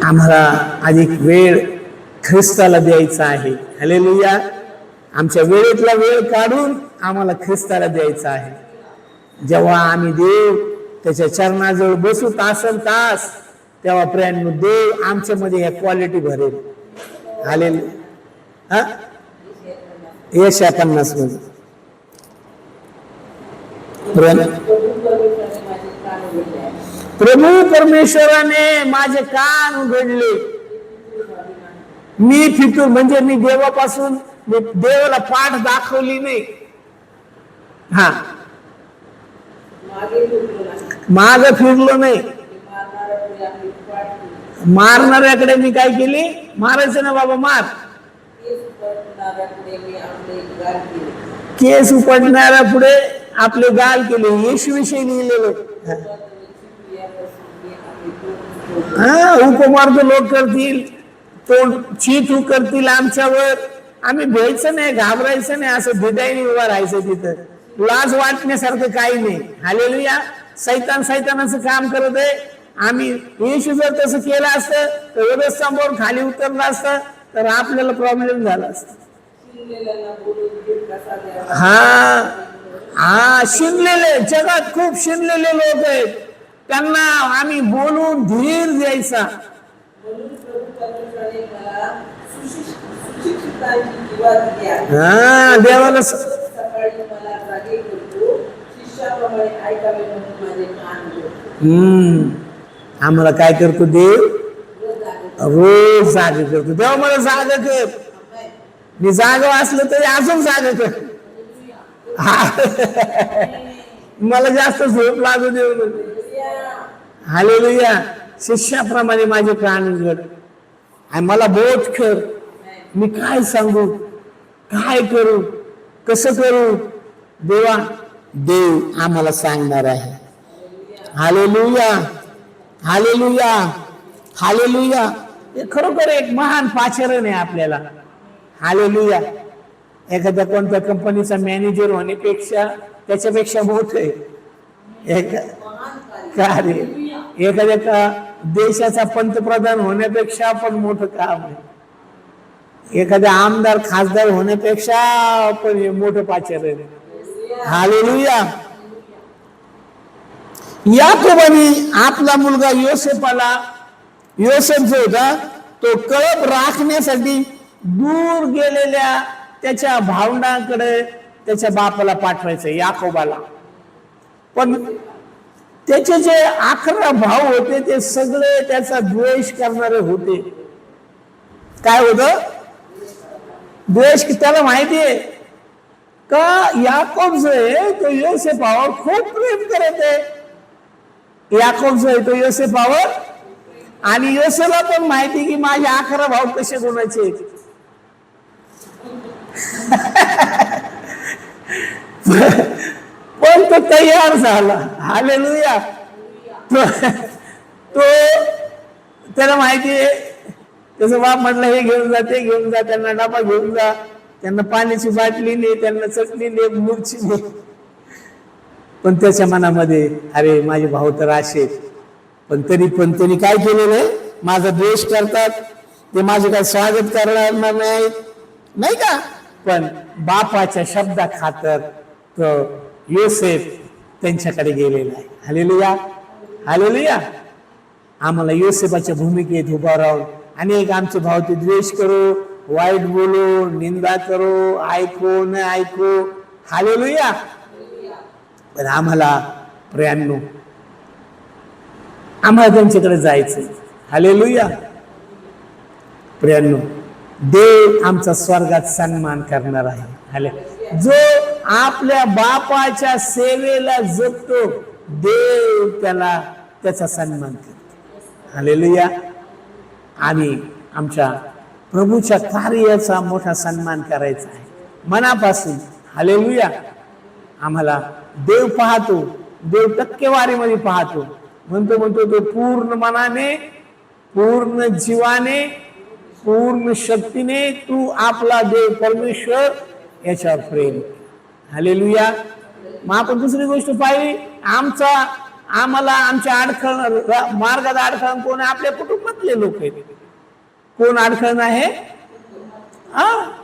आम्हाला अधिक वेळ ख्रिस्ताला द्यायचा आहे. हालेलुया. आमच्या वेळेतला वेळ काढून आम्हाला ख्रिस्ताला द्यायचा आहे. जेव्हा आम्ही देव त्याच्या चरणाजवळ बसू तासन तास, तेव्हा प्रियांनो देव आमच्यामध्ये ह्या क्वालिटी भरेल. हालेलुया. यशया 50 मध्ये प्रभू परमेश्वराने माझे कान उघडले. मी फितूर म्हणजे मी देवापासून देवाला पाठ दाखवली नाही. हा, माग फिरलो नाही. मारणाऱ्याकडे मी काय केली? मारायचं ना बाबा, मार. केस उपटणाऱ्या पुढे आपले गाल केले. येशू विषयी लिहिलेलं. हा, उपमार्ग लोक करतील, तोंड चीतू करतील आमच्यावर. आम्ही भ्यायचं नाही, घाबरायचं नाही, असं भिदाईने उभा राहायचं तिथं. लाज वाटण्यासारखं काही नाही. हालेलुया. सैतानाचं काम करत आहे. आम्ही येशू जर तसं केलं असतं तर रस्त्यावर खाली उतरलं असतं तर आपल्याला प्रॉब्लेम झाला असता. हा, शिनलेले, जगात खूप शिनलेले लोक आहेत, त्यांना आम्ही बोलून धीर द्यायचा. हा, देवाला आम्हाला काय करतो देव? रोज जागे करतो. देव मला जागा कर. मी जागा असलं तरी अजून जागा कर. मला जास्त झोप लागू देऊ नको. हालेलुया. शिष्याप्रमाणे माझे कान उघड आणि मला बोध कर. मी काय सांगू, काय करू, कसं करू? देवा, देव आम्हाला सांगणार आहे. Hallelujah, hallelujah, hallelujah. हे खरोखर एक महान पाचारण आहे आपल्याला. हालेलुया. एखाद्या कोणत्या कंपनीचा मॅनेजर होण्यापेक्षा त्याच्यापेक्षा मोठं आहे कार्य. एखाद्या देशाचा पंतप्रधान होण्यापेक्षा पण मोठं काम आहे. एखाद्या आमदार खासदार होण्यापेक्षा पण हे मोठं पाचारण आहे. हालेलुया. याकोबाने आपला मुलगा योसेफ जो होता तो कळप राखण्यासाठी दूर गेलेल्या त्याच्या भावंडांकडे त्याच्या बापाला पाठवायचं, याकोबाला. पण त्याचे जे 11 भाऊ होते ते सगळे त्याचा द्वेष करणारे होते. काय होतं? द्वेष. त्याला माहितीये का याकोब जो आहे तो योसेफावर खूप प्रेम करत आहे. याकोब जो आहे तो योसेफावर, आणि योसेफला पण माहिती की माझे 11 भाऊ कसे गुणाचे. पण तो तयार झाला. हालेलुया. तो त्याला माहिती आहे. त्याचा बाप म्हटलं हे घेऊन जा, ते घेऊन जा, त्यांना डबा घेऊन जा, त्यांना पाण्याची बाटली नाही, त्यांना चटणी नाही, मिरची नाही. पण त्याच्या मनामध्ये अरे माझे भाऊ तर असे. पण त्यांनी काय केलेलं आहे? माझा द्वेष करतात, ते माझे काय स्वागत करणार नाही का? पण बापाच्या शब्दा खातर तो योसेफ त्यांच्याकडे गेलेला आहे. Hallelujah, hallelujah. आम्हाला योसेफाच्या भूमिकेत उभा राहून अनेक आमचे भाव ते द्वेष करू, वाईट बोलू, निंदा करू, ऐकू न ऐकू. हालेलुया. पण आम्हाला प्रियांनो आम्हाला त्यांच्याकडे जायचं. हालेलुया. प्रियांनो देव आमचा स्वर्गात सन्मान करणार आहे. हालेलुया. जो आपल्या बापाच्या सेवेला जगतो देव त्याचा सन्मान करतो. हालेलुया. आणि आमच्या प्रभूच्या कार्याचा मोठा सन्मान करायचा आहे मनापासून. हालेलुया. आम्हाला देव पाहतो, देव टक्केवारीमध्ये पाहतो. म्हणतो तो पूर्ण मनाने, पूर्ण जीवाने, पूर्ण शक्तीने तू आपला देव परमेश्वर याच्यावर प्रेम. हालेलुया. मग आपण दुसरी गोष्ट पाहिली, आम्हाला आमच्या मार्गात अडखळण कोण आहे? आपल्या कुटुंबातले लोक आहेत. कोण अडखळण आहे?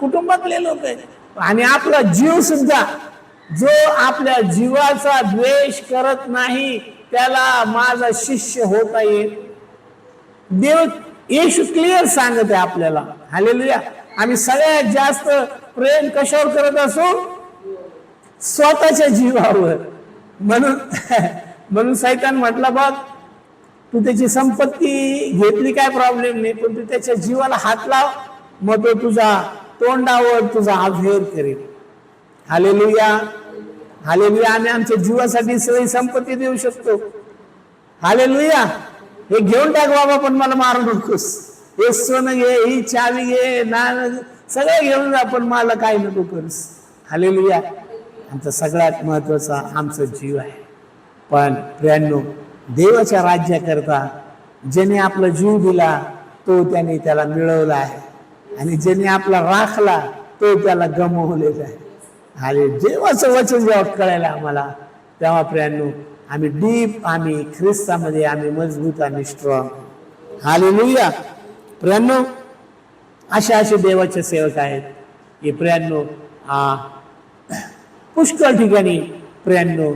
कुटुंबातले लोक आहेत. आणि आपला जीव सुद्धा, जो आपल्या जीवाचा द्वेष करत नाही त्याला माझा शिष्य होता येईल. देव येशू क्लिअर सांगत आहे आपल्याला. हालेलुया. आम्ही सगळ्यात जास्त प्रेम कशावर करत असो? स्वतःच्या जीवावर. म्हणून सैतान म्हटला, बघ तू त्याची संपत्ती घेतली काय प्रॉब्लेम नाही, पण तू त्याच्या जीवाला हात लाव, मग तो तुझा तोंडावर तुझा अभेर करेल. हालेलुया. हालेलुया. आम्ही आमच्या जीवासाठी सगळी संपत्ती देऊ शकतो. हालेलुया. हे घेऊन टाक बाबा, पण मला मारू नकोस. हे सोनं घे, ही चावी घे, सगळं घेऊन जा, पण मला काही नको करूस. हालेलुया. आमचा सगळ्यात महत्वाचा आमचा जीव आहे. पण प्रियांनो, देवाच्या राज्याकरता ज्याने आपला जीव दिला तो त्याने त्याला मिळवला आहे, आणि ज्याने आपला राखला तो त्याला गमवलेला आहे. आणि देवाचं वचन जेव्हा कळायला आम्हाला, तेव्हा प्रियांनो आम्ही डीप, आम्ही ख्रिस्तामध्ये आम्ही मजबूत आणि स्ट्रॉंग. हालेलुया. प्रियांनो, असे देवाचे सेवक आहेत की प्रियांनो पुष्कळ ठिकाणी प्रियांनो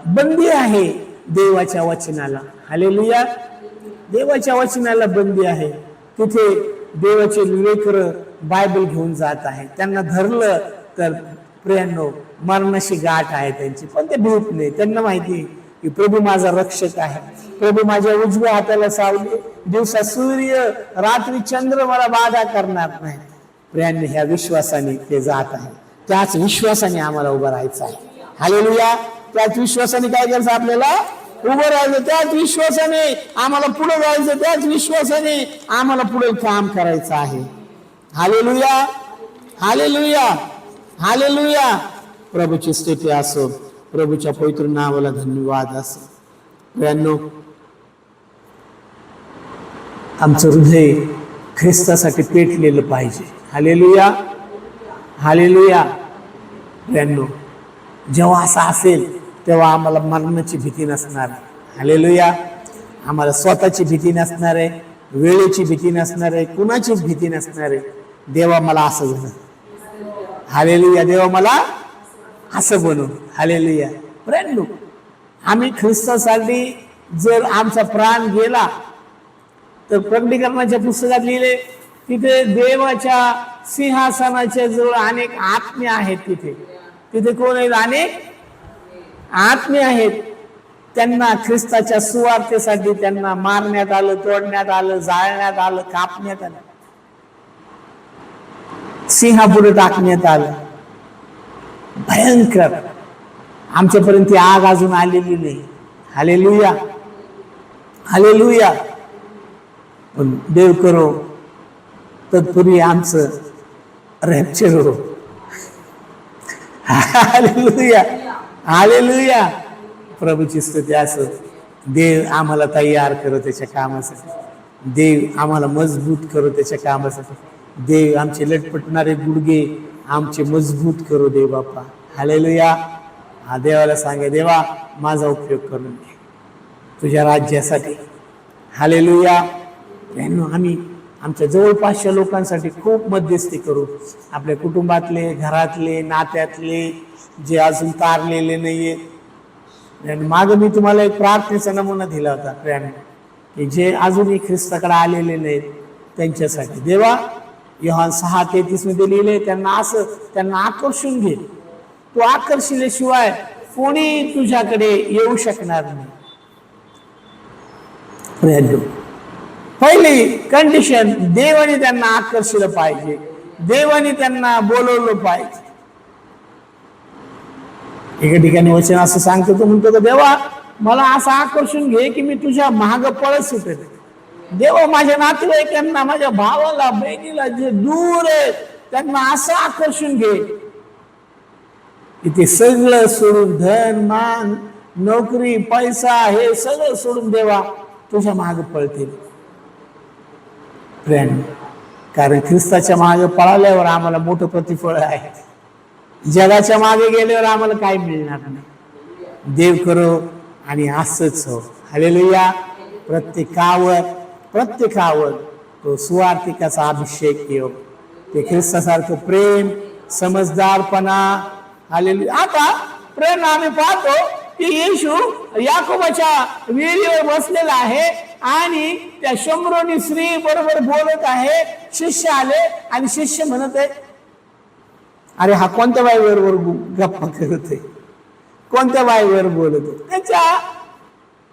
बंदी आहे देवाच्या वचनाला. हालेलुया. देवाच्या वचनाला बंदी आहे. तिथे देवाचे लेकरं बायबल घेऊन जात आहेत. त्यांना धरलं तर प्रियांनो मरणाशी गाठ आहे त्यांची, पण ते भीत नाही. त्यांना माहिती की प्रभू माझा रक्षक आहे, प्रभू माझ्या उजव्या हाताला सावली, दिवसा सूर्य रात्री चंद्र मला बाधा करणार नाही. प्रियांनो, ह्या विश्वासाने ते जात आहे. त्याच विश्वासाने आम्हाला उभं राहायचं आहे. हालेलुया. त्याच विश्वासाने काय करायचं? आपल्याला उभं राहायचं. त्याच विश्वासाने आम्हाला पुढे जायचं. त्याच विश्वासाने आम्हाला पुढे काम करायचं आहे. हालेलुया. हालेलुया. हालेलुया. प्रभूची स्तुती असो. प्रभूच्या पवित्र नावाला धन्यवाद असो. प्रियांनो, आमचं हृदय ख्रिस्तासाठी पेटलेलं पाहिजे. हालेलुया. हालेलुया. प्रियांनो, जेव्हा असं असेल तेव्हा आम्हाला मरणाची भीती नसणार. हालेलुया. आम्हाला स्वतःची भीती नसणार आहे, वेळेची भीती नसणार आहे, कुणाचीच भीती नसणार आहे. देवा मला असं झालं. हालेलुया. देवा मला असं बनव. हालेलुया. प्रियांनो, आम्ही ख्रिस्तासाठी जर आमचा प्राण गेला तर प्रकटीकरणाच्या पुस्तकात लिहिले, तिथे देवाच्या सिंहासनाच्या जवळ अनेक आत्मे आहेत. तिथे कोण आहेत? अनेक आत्मे आहेत. त्यांना ख्रिस्ताच्या सुवार्तेसाठी त्यांना मारण्यात आलं, तोडण्यात आलं, जाळण्यात आलं, कापण्यात आलं, सिंहापुढे टाकण्यात आलं. भयंकर. आमच्यापर्यंत ती आग अजून आलेली नाही. हालेलुया. हालेलुया. पण देव करो तत्पूर्वी आमचं रॅप्चर हो. हालेलुया. हालेलुया. प्रभूची स्तुती असो. देव आम्हाला तयार करो त्याच्या कामासाठी. देव आम्हाला मजबूत करो त्याच्या कामासाठी. देव आमचे लटपटणारे गुडघे आमचे मजबूत करो देव बाप्पा. हालेलुया. हा देवाला सांगा, देवा माझा उपयोग करून घे तुझ्या राज्यासाठी. हालेलुया. आम्ही आमच्या जवळपासच्या लोकांसाठी खूप मध्यस्थी करू. आपल्या कुटुंबातले, घरातले, नात्यातले जे अजून तारलेले नाहीये. मागं मी तुम्हाला एक प्रार्थनेचा नमुना दिला होता प्रियांनो, की जे अजूनही ख्रिस्ताकडे आलेले नाहीत त्यांच्यासाठी. देवा, योहान 6:33 मध्ये लिहिले, त्यांना आकर्षून घे. तू आकर्षिल्याशिवाय कोणी तुझ्याकडे येऊ शकणार नाही. प्रियांनो, पहिली कंडिशन, देवाने त्यांना आकर्षिलं पाहिजे, देवाने त्यांना बोलवलं पाहिजे. एका ठिकाणी वचन असं सांगतो, तो म्हणतो का, देवा मला असं आकर्षून घे की मी तुझ्या महाग पळत सुटेल. देवा, माझ्या नातेवाईकांना, माझ्या भावाला, बहिणीला जे दूर आहेत त्यांना असं आकर्षून घे की ते सगळं सोडून, धन, मान, नोकरी, पैसा, हे सगळं सोडून देवा तुझ्या मागे पळतील. प्रियांनो, कारण ख्रिस्ताच्या मागे पळाल्यावर आम्हाला मोठं प्रतिफळ आहे. जगाच्या मागे गेल्यावर आम्हाला काही मिळणार नाही. देव करो आणि असंच हो. हालेलुया. प्रत्येकावर तो सुवार्तिकाचा अभिषेक येऊ. ते ख्रिस्तासारखं प्रेम समजदारपणा. हालेलुया. आता प्रेम आम्ही पाहतो की येशू याकोबाच्या विहिरीवर बसलेला आहे आणि त्या शंभरोनी स्त्री बरोबर बोलत आहे. शिष्य आले आणि शिष्य म्हणत आहे, अरे हा कोणत्या बाईबरोबर गप्पा करत आहे, कोणत्या बाईवर बोलत आहे. त्याच्या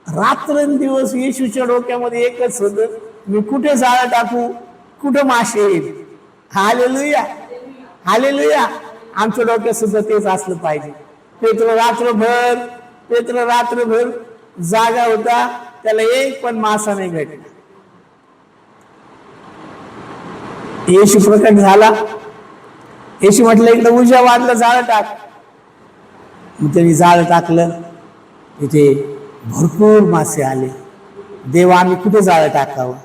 रात्रंदिवस येशूच्या डोक्यामध्ये एकच होतं, मी कुठे जाळं टाकू, कुठं मासे येईल. Hallelujah, hallelujah. आमच्या डोक्यात सुद्धा तेच असलं पाहिजे. पेत्र रात्रभर जागा होता, त्याला एक पण मासा नाही भेटला. येशू प्रकट झाला. येशू म्हटलं इकडे उजा वाढलं, जाळं टाक. मग त्यांनी जाळं टाकलं, तिथे भरपूर मासे आले. देवा आम्ही कुठे जाळं टाकावं,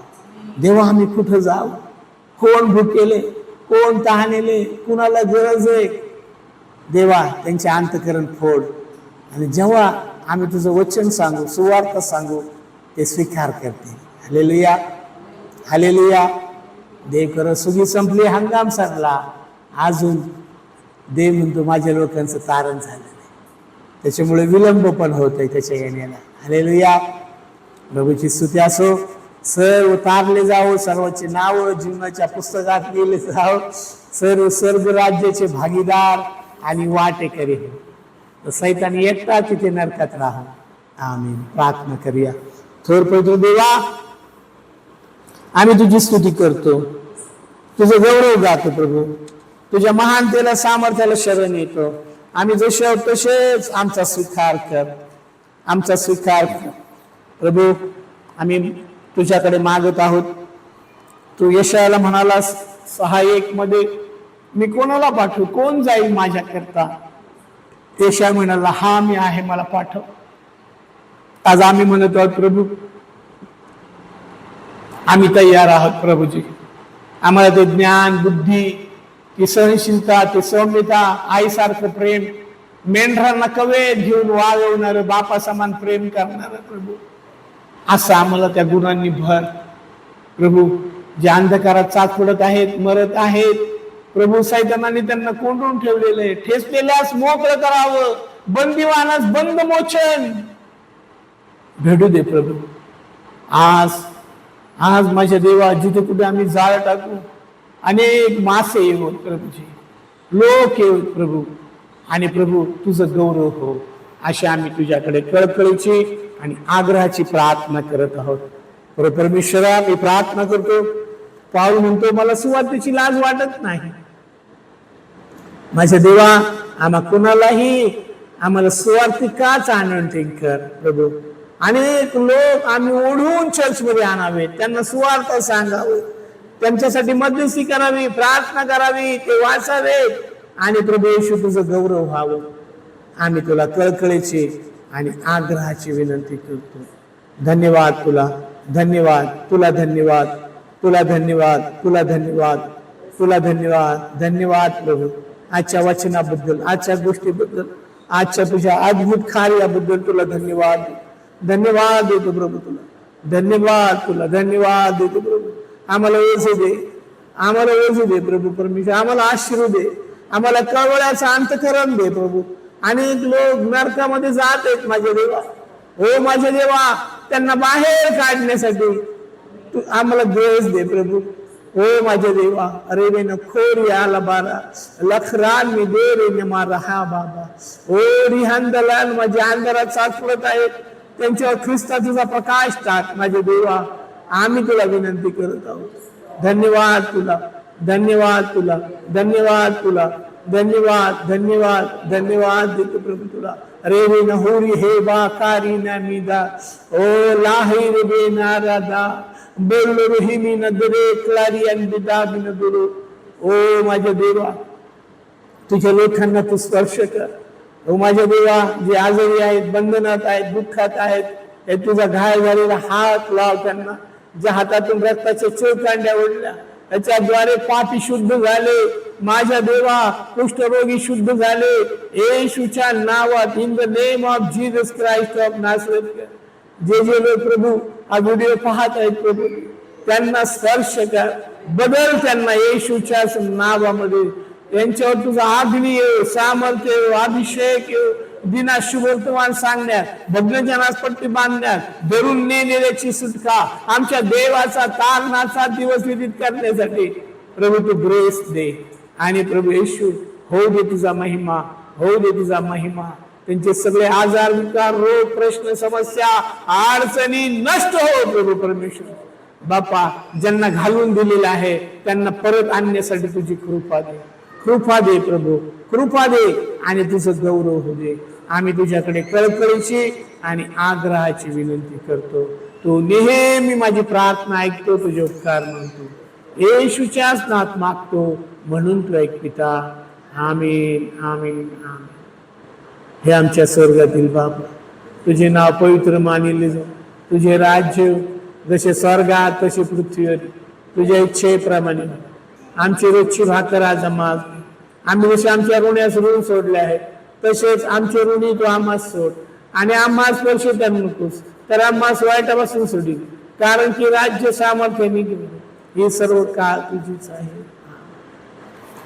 देवा आम्ही कुठं जाऊ, कोण भुकेले, कोण तहानेले, कुणाला गरज आहे. देवा त्यांचे अंतःकरण फोड आणि जेव्हा आम्ही तुझं वचन सांगू, सुवार्ता सांगू, ते स्वीकार करते. Hallelujah, hallelujah. देव कर सुगी संपली, हंगाम संपला, अजून देव म्हणतो माझ्या लोकांचं तारण झालं नाही, त्याच्यामुळे विलंब पण होत आहे त्याच्या येण्याला. हालेलुया. प्रभूची स्तुती असो. सर्व तारले जावो, सर्वांचे नाव जीवनाच्या पुस्तकात लिहिले जावो, सर्व स्वर्ग राज्याचे भागीदार आणि वाटेकरी हो. तर सैतान एकटा तिथे नरकात राहो. आमीन. प्रार्थना करूया. थोर पवित्र देवा, आम्ही तुझी स्तुती करतो, तुझं गौरव गातो प्रभू, तुझ्या महानतेला सामर्थ्याला शरण येतो. आम्ही जसे आहोत तसेच आमचा स्वीकार कर, आमचा स्वीकार कर प्रभू. आम्ही तुझ्याकडे मागत आहोत. तू यशायाला म्हणालास 6:1 मध्ये, मी कोणाला पाठवू, कोण जाईल माझ्याकरता. यशाया म्हणाला, हा मी आहे, मला पाठव. आज आम्ही म्हणत आहोत प्रभू, आम्ही तयार आहोत प्रभूजी. आम्हाला ते ज्ञान, बुद्धी, ती सहनशीलता, ती सौम्यता, आईसारखं प्रेम, मेंढरांना कवेत घेऊन वागवणारं, बापा समान प्रेम करणारं प्रभू, असं आम्हाला त्या गुणांनी भर प्रभू. जे अंधकारात चाचपडत आहेत, मरत आहेत प्रभू, सैतानाने त्यांना कोंडून ठेवलेलं आहे, ठेचलेल्यास मोकळं करावं, बंदिवानास बंद मोचन भेटू दे प्रभू. आज माझ्या देवा, जिथे कुठे आम्ही जाळ टाकू, अनेक मासे येऊ प्रभूजी, लोक येऊ प्रभू, आणि प्रभू तुझं गौरव हो, अशी आम्ही तुझ्याकडे कळकळीची आणि आग्रहाची प्रार्थना करत आहोत. परमेश्वरा, मी प्रार्थना करतो, पाऊल म्हणतो मला सुवार्तेची लाज वाटत नाही. माझ्या देवा, आम्हा कुणालाही आम्हाला सुवार्तिकाच आनंद कर प्रभू. अनेक लोक आम्ही ओढून चर्चमध्ये आणावे, त्यांना सुवार्ता सांगावे, त्यांच्यासाठी मध्यस्थी करावी, प्रार्थना करावी, ते वाचावे, आणि प्रभू येशू तुझं गौरव व्हावं. आम्ही तुला कळकळीची आणि आग्रहाची विनंती करतो. धन्यवाद तुला, धन्यवाद तुला, धन्यवाद तुला, धन्यवाद तुला, धन्यवाद तुला, धन्यवाद, धन्यवाद प्रभू. आजच्या वचनाबद्दल, आजच्या गोष्टीबद्दल, आजच्या तुझ्या अद्भुत कार्याबद्दल तुला धन्यवाद, धन्यवाद देतो प्रभू. तुला धन्यवाद, तुला धन्यवाद देतो प्रभू. आम्हाला ओझे दे, आम्हाला ओझे दे प्रभू परमेश्वर, आम्हाला आशीर्वाद दे, आम्हाला कळवळ्याचं अंतःकरण दे प्रभू. अनेक लोक नरकामध्ये जात आहेत माझ्या देवा, हो माझ्या देवा, त्यांना बाहेर काढण्यासाठी तू आम्हाला ग्रेस दे प्रभू. हो माझ्या देवा, अरे रे न खोरी आला बारा लखरान मी दे रे न मारा हा बाबा. ओ रिहांदलान माझ्या अंधारात साचपडत आहेत, त्यांच्यावर ख्रिस्ता तुझा प्रकाश टाक माझ्या देवा. आम्ही तुला विनंती करत आहोत. धन्यवाद तुला, धन्यवाद तुला, धन्यवाद तुला, धन्यवाद, धन्यवाद, धन्यवाद देतो प्रभू तुला. रे रे न होरी हे बा कारी न मीदा, ओ लाही रे बे नारादा बोल ही मी नदरे क्लारी अनबिदा बिन दुरू. ओ माझ्या देवा, तुझ्या लोकांना तू स्पर्श कर. ओ माझ्या देवा, जे आजारी आहेत, बंधनात आहेत, दुःखात आहेत, हे तुझा घाय झालेला हात लाव त्यांना. ज्या हातातून रक्ताच्या चोळकांड्या ओढल्या, त्याच्याद्वारे पापी शुद्ध झाले माझ्या देवा, कुष्ठरोगी शुद्ध झाले येशूच्या नावात, in the name of Jesus Christ of Nazareth. जे जे लोक प्रभू हा व्हिडिओ पाहत आहेत प्रभू, त्यांना स्पर्श कर, बदल त्यांना येशूच्या नावामध्ये. त्यांच्यावर तुझा अग्नी येऊ, सामर्थ्य येऊ, अभिषेक येऊ, दिना शुभवर्तमान सांगण्यात, भग्नजनास पट्टी बांधण्यात, धरून नेण्याची सुटका, आमच्या देवाचा तारणाचा दिवस विदित करण्यासाठी प्रभू तू ग्रेस दे. आणि प्रभू येशू होऊ दे तुझा महिमा, होऊ दे तुझा महिमा. त्यांचे सगळे आजार, विकार, रोग, प्रश्न, समस्या, अडचणी नष्ट हो प्रभू परमेश्वर. बापा, ज्यांना घालून दिलेलं आहे त्यांना परत आणण्यासाठी तुझी कृपा दे, कृपा दे प्रभू, कृपा दे. आणि तुझं गौरव होऊ दे. आम्ही तुझ्याकडे कळकळीची आणि आग्रहाची विनंती करतो. तू नेहमी माझी प्रार्थना ऐकतो, तुझे उपकार म्हणतो. येशूच्याच नात मागतो म्हणून तू ऐक पिता. आमीन, आमीन, आमीन. हे आमच्या स्वर्गातील बाबा, तुझे नाव पवित्र मानिले जाऊ. तुझे राज्य जसे स्वर्गात तसे पृथ्वीवर, तुझ्या इच्छेप्रमाणे आमची रोजची भाकर आज आम्हाला. आम्ही जसे आमच्या ऋण्यास ऋण सोडले आहेत तसेच आमचे ऋणी तू आम्हास सोड. आणि आम्हास स्पर्श त्या नकोस, तर आम्हास वाईटापासून सोडी. कारण की राज्य, सामर्थ्य, ही सर्व काळ तुझीच आहे.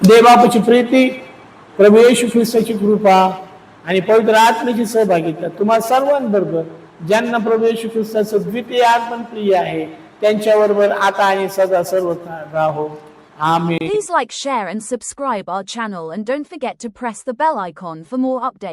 देवबापाची प्रीती, प्रभू येशू ख्रिस्ताची कृपा आणि पवित्र आत्म्याची सहभागिता तुम्हा सर्वांबरोबर, ज्यांना प्रभू येशू ख्रिस्ताचं द्वितीय आगमन प्रिय आहे, त्यांच्याबरोबर आता आणि सदा सर्व काळ राहो. Amen. Please like, share and subscribe our channel and don't forget to press the bell icon for more updates.